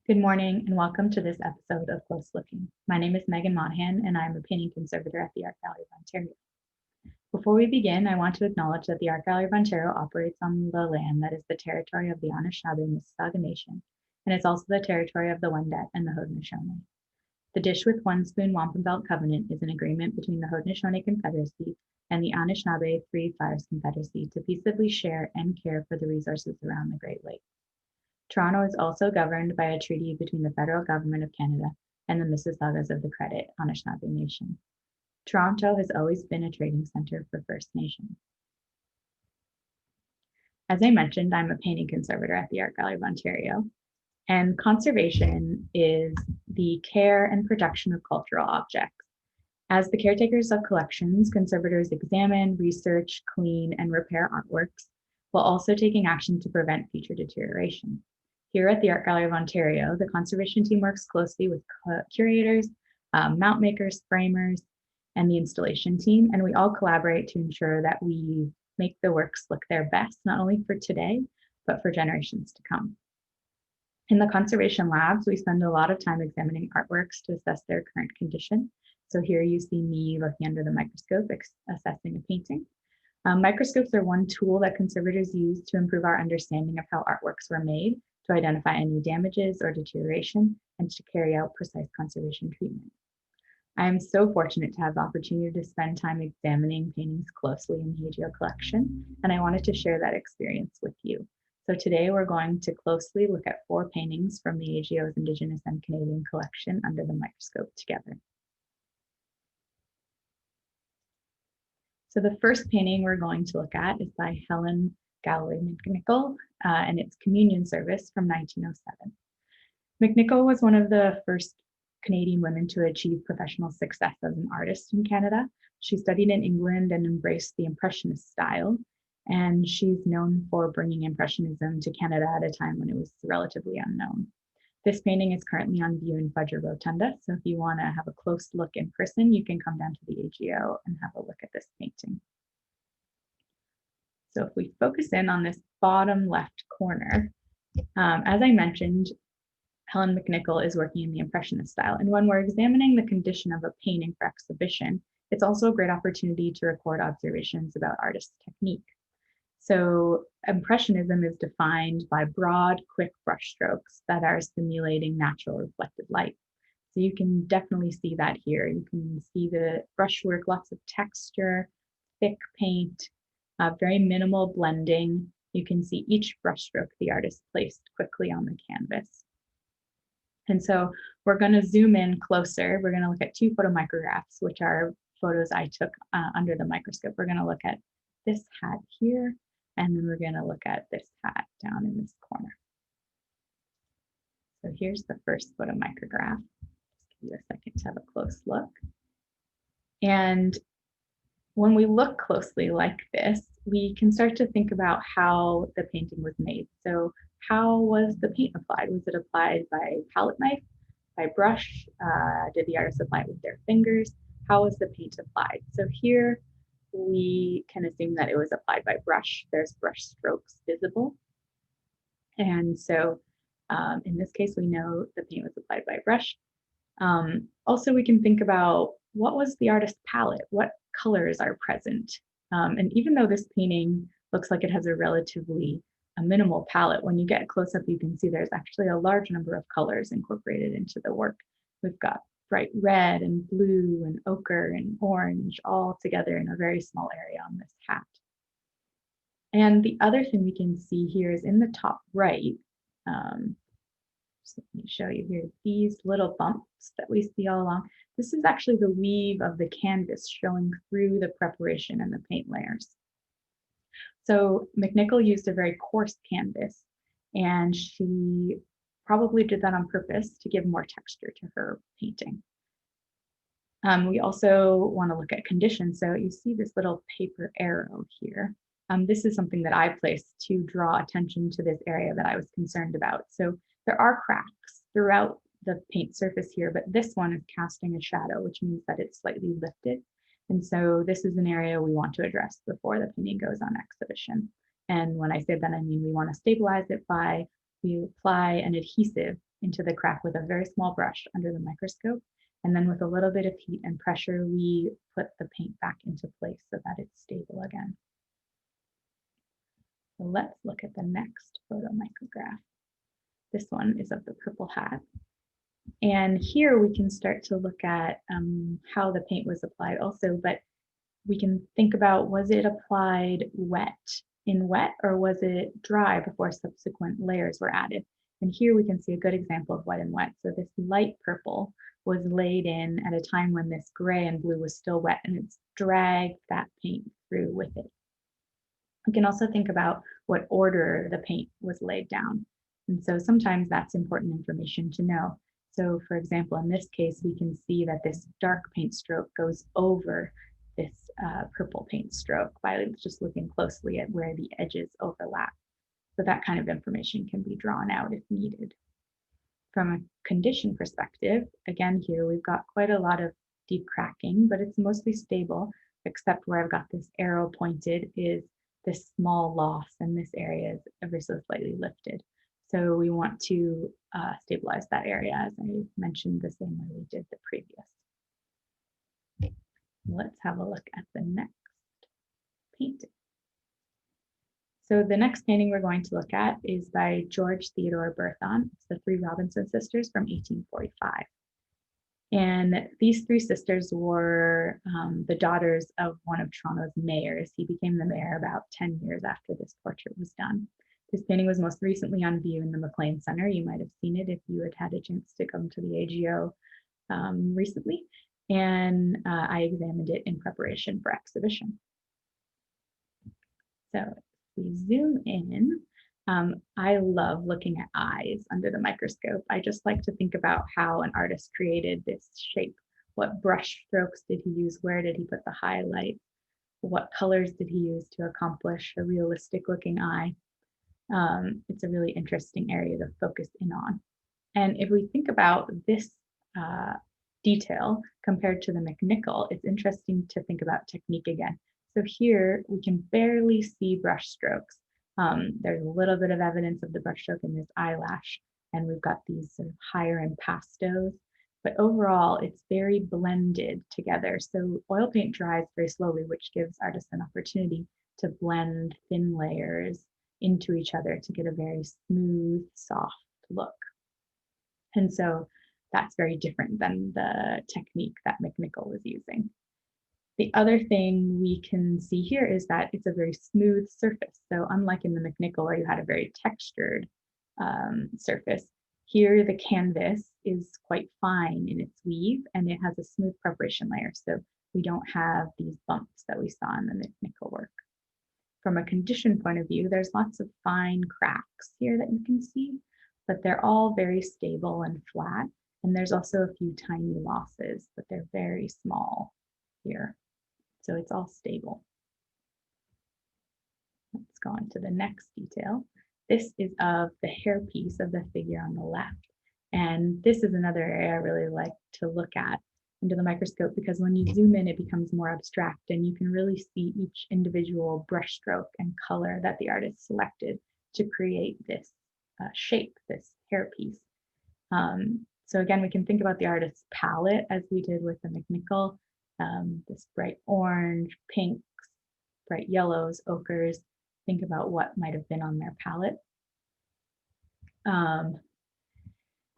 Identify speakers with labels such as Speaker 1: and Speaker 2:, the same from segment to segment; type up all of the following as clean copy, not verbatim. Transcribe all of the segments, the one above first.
Speaker 1: Good morning and welcome to this episode of Close Looking. My name is Meaghan Monaghan and I'm a painting conservator at the Art Gallery of Ontario. Before we begin, I want to acknowledge that the Art Gallery of Ontario operates on the land that is the territory of the Anishinaabe-Mississauga Nation, and it's also the territory of the Wendat and the Haudenosaunee. The Dish with One Spoon Wampum Belt Covenant is an agreement between the Haudenosaunee Confederacy and the Anishinaabe Three Fires Confederacy to peaceably share and care for the resources around the Great Lakes. Toronto is also governed by a treaty between the federal government of Canada and the Mississaugas of the Credit Anishinaabe Nation. Toronto has always been a trading center for First Nations. As I mentioned, I'm a painting conservator at the Art Gallery of Ontario, and conservation is the care and protection of cultural objects. As the caretakers of collections, conservators examine, research, clean, and repair artworks, while also taking action to prevent future deterioration. Here at the Art Gallery of Ontario, the conservation team works closely with curators, mount makers, framers, and the installation team, and we all collaborate to ensure that we make the works look their best, not only for today, but for generations to come. In the conservation labs, we spend a lot of time examining artworks to assess their current condition. So here you see me looking under the microscope, assessing a painting. Microscopes are one tool that conservators use to improve our understanding of how artworks were made, to identify any damages or deterioration, and to carry out precise conservation treatment. I am so fortunate to have the opportunity to spend time examining paintings closely in the AGO collection, and I wanted to share that experience with you. So today we're going to closely look at 4 paintings from the AGO's Indigenous and Canadian Collection under the microscope together. So the first painting we're going to look at is by Helen, Galloway, McNichol, and it's Communion Service from 1907. McNichol was one of the first Canadian women to achieve professional success as an artist in Canada. She studied in England and embraced the Impressionist style, and she's known for bringing Impressionism to Canada at a time when it was relatively unknown. This painting is currently on view in Fudger Rotunda, so if you want to have a close look in person, you can come down to the AGO and have a look at this painting. So if we focus in on this bottom left corner, as I mentioned, Helen McNichol is working in the Impressionist style. And when we're examining the condition of a painting for exhibition, it's also a great opportunity to record observations about artists' technique. So Impressionism is defined by broad, quick brushstrokes that are simulating natural reflected light. So you can definitely see that here. You can see the brushwork, lots of texture, thick paint, very minimal blending. You can see each brushstroke the artist placed quickly on the canvas. And so we're going to zoom in closer. We're going to look at 2 photomicrographs, which are photos I took under the microscope. We're going to look at this hat here, and then we're going to look at this hat down in this corner. So here's the first photomicrograph. Just give you a second to have a close look. And when we look closely like this, we can start to think about how the painting was made. So how was the paint applied? Was it applied by palette knife, by brush? Did the artist apply it with their fingers? How was the paint applied? So here we can assume that it was applied by brush. There's brush strokes visible. And so in this case, we know the paint was applied by brush. Also, we can think about what was the artist's palette? What colors are present? And even though this painting looks like it has a relatively minimal palette, when you get close up, you can see there's actually a large number of colors incorporated into the work. We've got bright red and blue and ochre and orange all together in a very small area on this hat. And the other thing we can see here is in the top right, so let me show you here, these little bumps that we see all along. This is actually the weave of the canvas showing through the preparation and the paint layers. So McNichol used a very coarse canvas, and she probably did that on purpose to give more texture to her painting. We also want to look at conditions. So you see this little paper arrow here. This is something that I placed to draw attention to this area that I was concerned about. So there are cracks throughout the paint surface here, but this one is casting a shadow, which means that it's slightly lifted. And so this is an area we want to address before the painting goes on exhibition. And when I say that, I mean we want to stabilize it by, we apply an adhesive into the crack with a very small brush under the microscope. And then with a little bit of heat and pressure, we put the paint back into place so that it's stable again. So let's look at the next photomicrograph. This one is of the purple hat. And here we can start to look at how the paint was applied also, but we can think about, was it applied in wet, or was it dry before subsequent layers were added? And here we can see a good example of wet and wet. So this light purple was laid in at a time when this gray and blue was still wet, and it's dragged that paint through with it. We can also think about what order the paint was laid down. And so sometimes that's important information to know. So for example, in this case, we can see that this dark paint stroke goes over this purple paint stroke by just looking closely at where the edges overlap. So that kind of information can be drawn out if needed. From a condition perspective, again, here we've got quite a lot of deep cracking, but it's mostly stable, except where I've got this arrow pointed is this small loss, and this area is ever so slightly lifted. So we want to stabilize that area, as I mentioned, the same way we did the previous. Let's have a look at the next painting. So the next painting we're going to look at is by George Theodore Berthon. It's the Three Robinson Sisters from 1845. And these three sisters were the daughters of one of Toronto's mayors. He became the mayor about 10 years after this portrait was done. This painting was most recently on view in the McLean Center. You might have seen it if you had had a chance to come to the AGO recently. And I examined it in preparation for exhibition. So if we zoom in, I love looking at eyes under the microscope. I just like to think about how an artist created this shape. What brush strokes did he use? Where did he put the highlight? What colors did he use to accomplish a realistic looking eye? It's a really interesting area to focus in on. And if we think about this detail compared to the McNichol, it's interesting to think about technique again. So here we can barely see brush strokes. There's a little bit of evidence of the brush stroke in this eyelash, and we've got these sort of higher impastos, but overall it's very blended together. So oil paint dries very slowly, which gives artists an opportunity to blend thin layers into each other to get a very smooth, soft look. And so that's very different than the technique that McNichol was using. The other thing we can see here is that it's a very smooth surface. So unlike in the McNichol where you had a very textured surface, here the canvas is quite fine in its weave and it has a smooth preparation layer. So we don't have these bumps that we saw in the McNichol work. From a condition point of view, there's lots of fine cracks here that you can see, but they're all very stable and flat. And there's also a few tiny losses, but they're very small here. So it's all stable. Let's go on to the next detail. This is of the hairpiece of the figure on the left. And this is another area I really like to look at under the microscope, because when you zoom in, it becomes more abstract and you can really see each individual brushstroke and color that the artist selected to create this shape, this hairpiece. So again, we can think about the artist's palette as we did with the McNichol, this bright orange, pinks, bright yellows, ochres. Think about what might have been on their palette.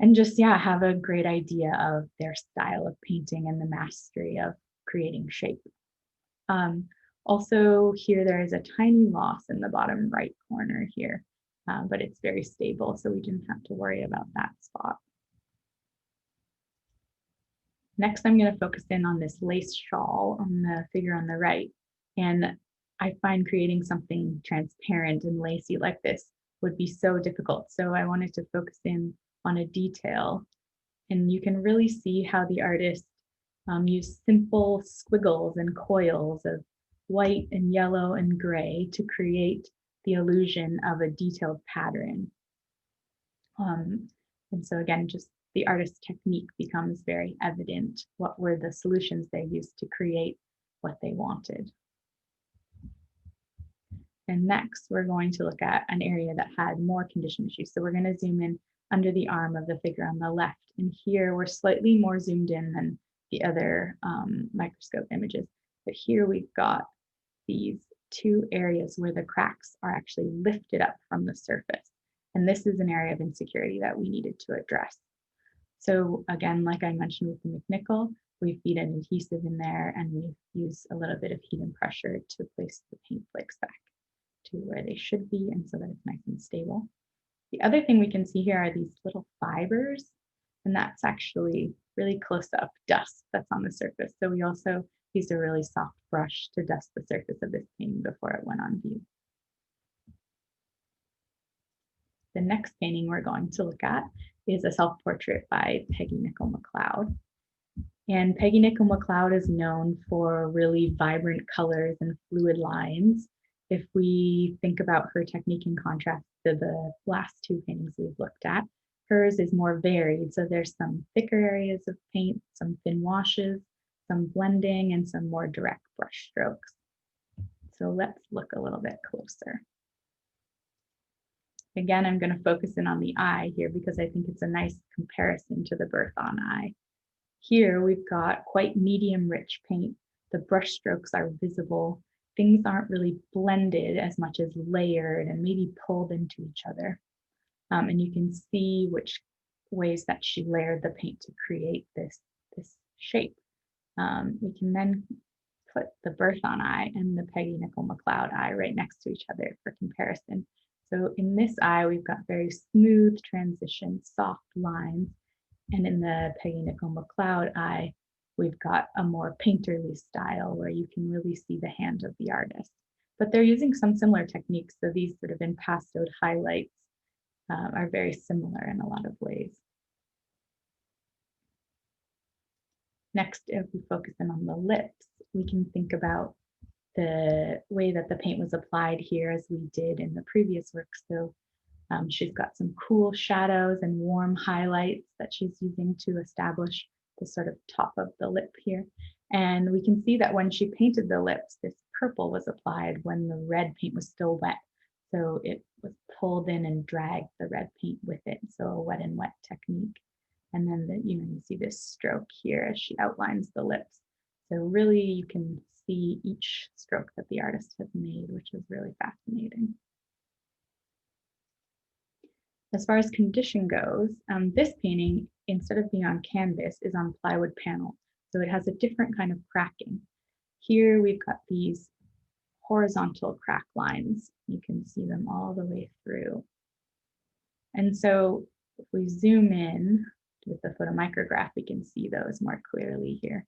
Speaker 1: And just, yeah, have a great idea of their style of painting and the mastery of creating shape. Also here, there is a tiny loss in the bottom right corner here, but it's very stable, so we didn't have to worry about that spot. Next, I'm going to focus in on this lace shawl on the figure on the right. And I find creating something transparent and lacy like this would be so difficult. So I wanted to focus in on a detail. And you can really see how the artist used simple squiggles and coils of white and yellow and gray to create the illusion of a detailed pattern. And so again, just the artist's technique becomes very evident. What were the solutions they used to create what they wanted? And next, we're going to look at an area that had more condition issues. So we're going to zoom in under the arm of the figure on the left. And here we're slightly more zoomed in than the other microscope images. But here we've got these two areas where the cracks are actually lifted up from the surface. And this is an area of insecurity that we needed to address. So again, like I mentioned with the McNichol, we feed an adhesive in there and we use a little bit of heat and pressure to place the paint flakes back to where they should be, and so that it's nice and stable. The other thing we can see here are these little fibers, and that's actually really close up dust that's on the surface. So we also used a really soft brush to dust the surface of this painting before it went on view. The next painting we're going to look at is a self-portrait by McNichol MacLeod. And McNichol MacLeod is known for really vibrant colors and fluid lines. If we think about her technique in contrast to the last two paintings we've looked at, hers is more varied. So there's some thicker areas of paint, some thin washes, some blending, and some more direct brush strokes. So let's look a little bit closer. Again, I'm going to focus in on the eye here because I think it's a nice comparison to the Berthon eye. Here we've got quite medium rich paint. The brush strokes are visible. Things aren't really blended as much as layered and maybe pulled into each other. And you can see which ways that she layered the paint to create this shape. We can then put the Berthon eye and the McNichol MacLeod eye right next to each other for comparison. So in this eye, we've got very smooth transition, soft lines. And in the McNichol MacLeod eye, we've got a more painterly style where you can really see the hand of the artist. But they're using some similar techniques. So these sort of impastoed highlights are very similar in a lot of ways. Next, if we focus in on the lips, we can think about the way that the paint was applied here as we did in the previous work. So she's got some cool shadows and warm highlights that she's using to establish the sort of top of the lip here. And we can see that when she painted the lips, this purple was applied when the red paint was still wet. So it was pulled in and dragged the red paint with it. So a wet and wet technique. And then you see this stroke here as she outlines the lips. So really you can see each stroke that the artist has made, which is really fascinating. As far as condition goes, this painting, instead of being on canvas, is on plywood panel. So it has a different kind of cracking. Here we've got these horizontal crack lines. You can see them all the way through. And so if we zoom in with the photomicrograph, we can see those more clearly here.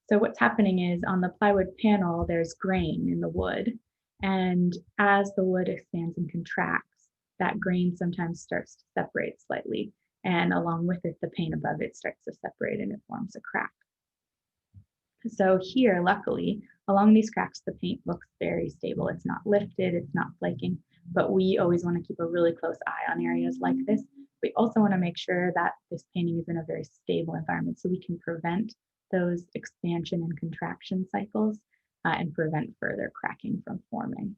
Speaker 1: So what's happening is on the plywood panel, there's grain in the wood. And as the wood expands and contracts, that grain sometimes starts to separate slightly. And along with it, the paint above it starts to separate and it forms a crack. So here, luckily, along these cracks, the paint looks very stable. It's not lifted, it's not flaking, but we always want to keep a really close eye on areas like this. We also want to make sure that this painting is in a very stable environment so we can prevent those expansion and contraction cycles and prevent further cracking from forming.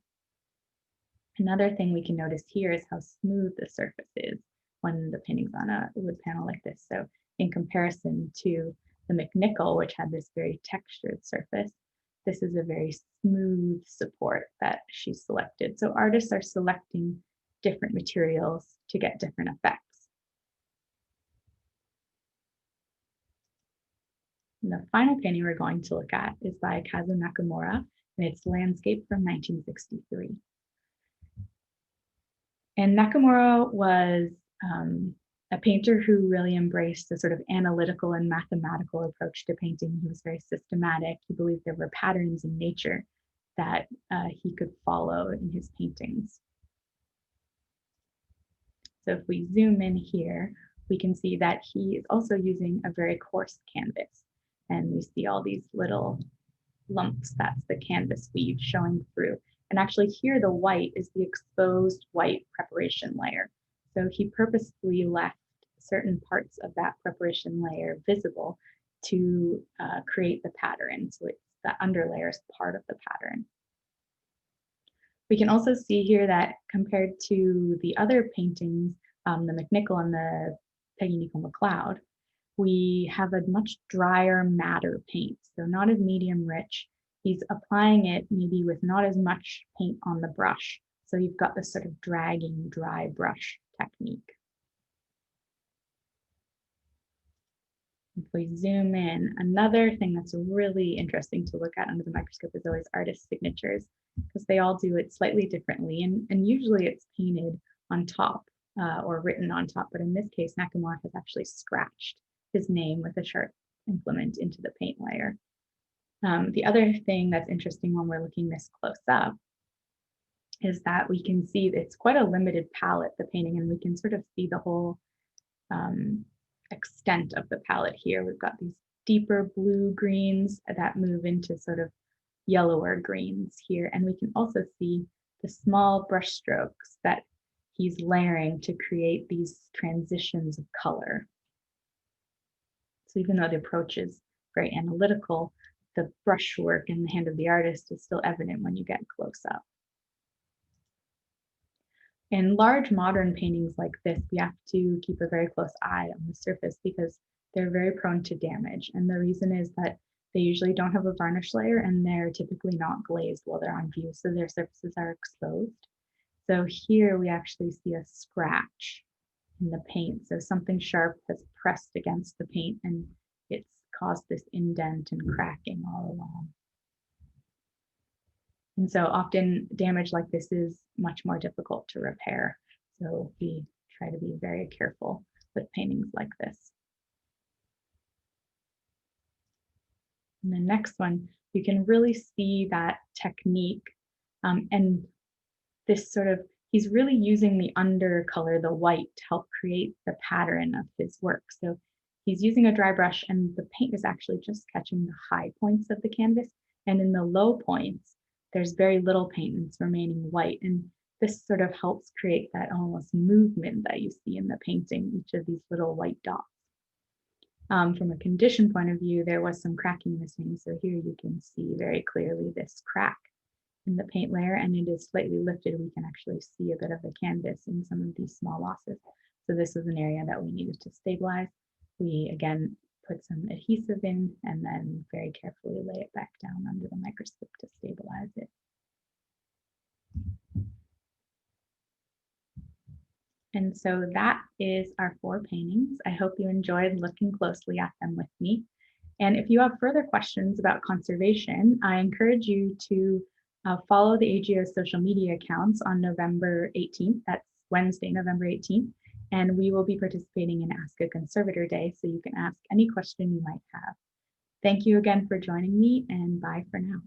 Speaker 1: Another thing we can notice here is how smooth the surface is when the painting's on a wood panel like this. So in comparison to the McNichol, which had this very textured surface, this is a very smooth support that she selected. So artists are selecting different materials to get different effects. And the final painting we're going to look at is by Nakamura, and it's Landscape from 1963. And Nakamura was a painter who really embraced a sort of analytical and mathematical approach to painting. He was very systematic. He believed there were patterns in nature that he could follow in his paintings. So if we zoom in here, we can see that he is also using a very coarse canvas. And we see all these little lumps, that's the canvas weave showing through. And actually here the white is the exposed white preparation layer. So he purposefully left certain parts of that preparation layer visible to create the pattern. So it's the underlayer is part of the pattern. We can also see here that compared to the other paintings the McNichol and the Peggy Nicole McLeod, we have a much drier, matter paint. So not as medium rich. He's applying it maybe with not as much paint on the brush. So you've got this sort of dragging, dry brush technique. If we zoom in, another thing that's really interesting to look at under the microscope is always artist signatures, because they all do it slightly differently. And usually it's painted on top or written on top. But in this case, Nakamura has actually scratched his name with a sharp implement into the paint layer. The other thing that's interesting when we're looking this close up is that we can see it's quite a limited palette, the painting, and we can sort of see the whole extent of the palette here. We've got these deeper blue greens that move into sort of yellower greens here. And we can also see the small brush strokes that he's layering to create these transitions of color. So even though the approach is very analytical, the brushwork in the hand of the artist is still evident when you get close up. In large modern paintings like this, we have to keep a very close eye on the surface because they're very prone to damage. And the reason is that they usually don't have a varnish layer and they're typically not glazed while they're on view, so their surfaces are exposed. So here we actually see a scratch in the paint. So something sharp has pressed against the paint and it's caused this indent and cracking all along. And so often damage like this is much more difficult to repair. So we try to be very careful with paintings like this. And the next one, you can really see that technique and this sort of, he's really using the undercolor, the white, to help create the pattern of his work. So he's using a dry brush and the paint is actually just catching the high points of the canvas. And in the low points, there's very little paint and it's remaining white. And this sort of helps create that almost movement that you see in the painting, each of these little white dots. From a condition point of view, there was some cracking missing. So here you can see very clearly this crack in the paint layer, and it is slightly lifted. We can actually see a bit of the canvas in some of these small losses. So this is an area that we needed to stabilize. We again put some adhesive in and then very carefully lay it back down under the microscope to stabilize it. And so that is our 4 paintings. I hope you enjoyed looking closely at them with me. And if you have further questions about conservation, I encourage you to follow the AGO social media accounts on November 18th. That's Wednesday, November 18th. And we will be participating in Ask a Conservator Day, so you can ask any question you might have. Thank you again for joining me, and bye for now.